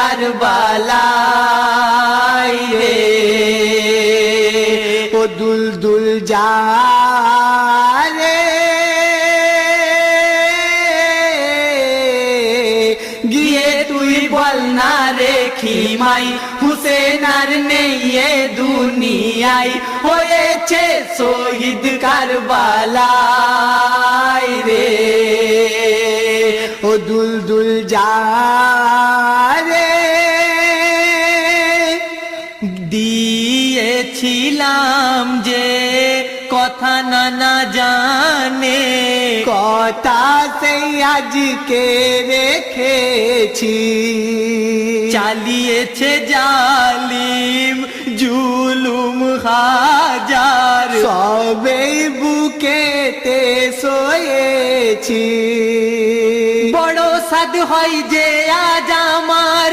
কারবালায় রে। ও দুলদুল যা রে, গিয়ে তুই বল না রে খিমাই, হুসেন আর নেই এ দুনিয়ায়, হয়েছে শহীদ কারবালায় রে। ও দুলদুল যা রে, দিয়েছিলাম যে কথা না জানে, কথা সেই আজকে রেখেছি। চালিয়েছে জালিম জুলুম হাজার, সবেই বুকেতে সয়েছি। বড় সাদ হয় যে আজ আমার